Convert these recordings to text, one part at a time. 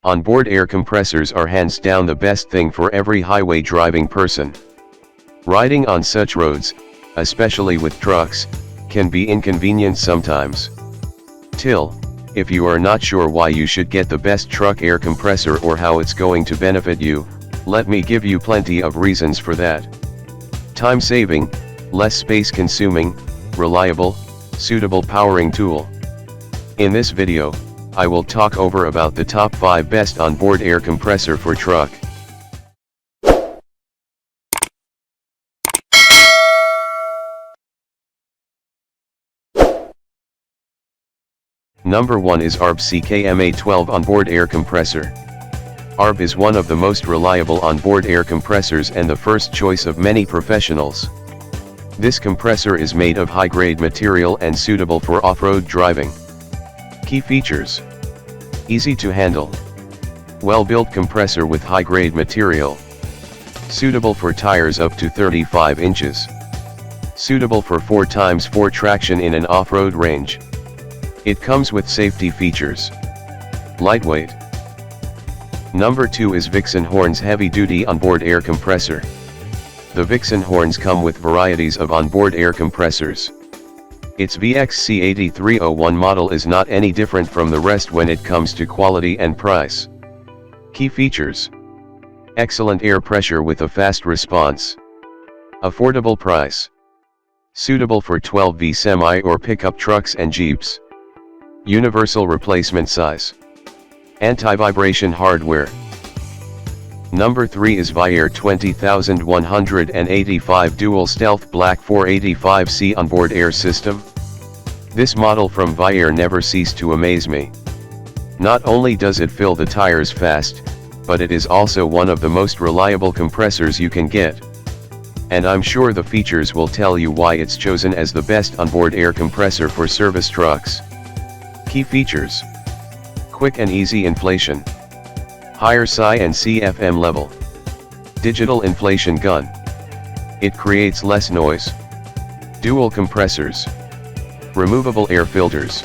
Onboard air compressors are hands down the best thing for every highway driving person. Riding on such roads, especially with trucks, can be inconvenient sometimes. If you are not sure why you should get the best truck air compressor or how it's going to benefit you, let me give you plenty of reasons for that. Time saving, less space consuming, reliable, suitable powering tool. In this video, I will talk over about the top 5 best onboard air compressor for truck. Number 1 is ARB CKMA12 Onboard Air Compressor. ARB is one of the most reliable onboard air compressors and the first choice of many professionals. This compressor is made of high-grade material and suitable for off-road driving. Key features: easy to handle, well-built compressor with high-grade material, suitable for tires up to 35 inches, suitable for 4x4 traction in an off-road range. It comes with safety features. Lightweight. Number 2 is Vixen Horns Heavy Duty Onboard Air Compressor. The Vixen Horns come with varieties of onboard air compressors. Its VXC8301 model is not any different from the rest when it comes to quality and price. Key features: excellent air pressure with a fast response. Affordable price. Suitable for 12V semi or pickup trucks and Jeeps. Universal replacement size. Anti-vibration hardware. Number 3 is VIAIR 20185 Dual Stealth Black 485C Onboard Air System. This model from VIAIR never ceased to amaze me. Not only does it fill the tires fast, but it is also one of the most reliable compressors you can get. And I'm sure the features will tell you why it's chosen as the best onboard air compressor for service trucks. Key features: quick and easy inflation, higher PSI and CFM level, digital inflation gun. It creates less noise. Dual compressors, removable air filters.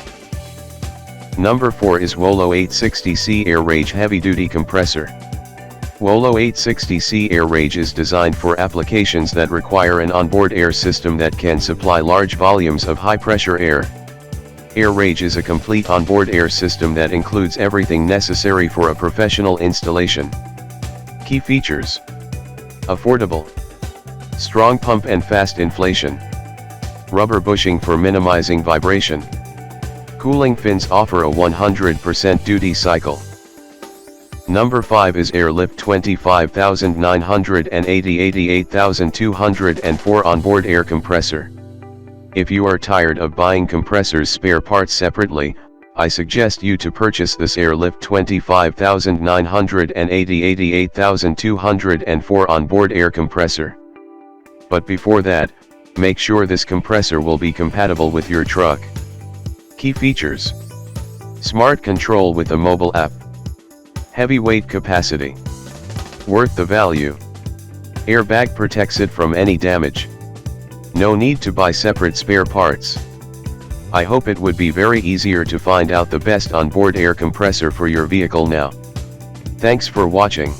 Number 4 is Wolo 860C Air Rage Heavy Duty Compressor. Wolo 860C Air Rage is designed for applications that require an onboard air system that can supply large volumes of high-pressure air. Air Rage is a complete onboard air system that includes everything necessary for a professional installation. Key features: affordable, strong pump and fast inflation, rubber bushing for minimizing vibration, cooling fins offer a 100% duty cycle. Number 5 is Airlift 25980 Onboard Air Compressor. If you are tired of buying compressors spare parts separately, I suggest you to purchase this Airlift 25980 onboard air compressor. But before that, make sure this compressor will be compatible with your truck. Key features: smart control with a mobile app, heavy weight capacity, worth the value, airbag protects it from any damage. No need to buy separate spare parts. I hope it would be very easier to find out the best onboard air compressor for your vehicle now. Thanks for watching.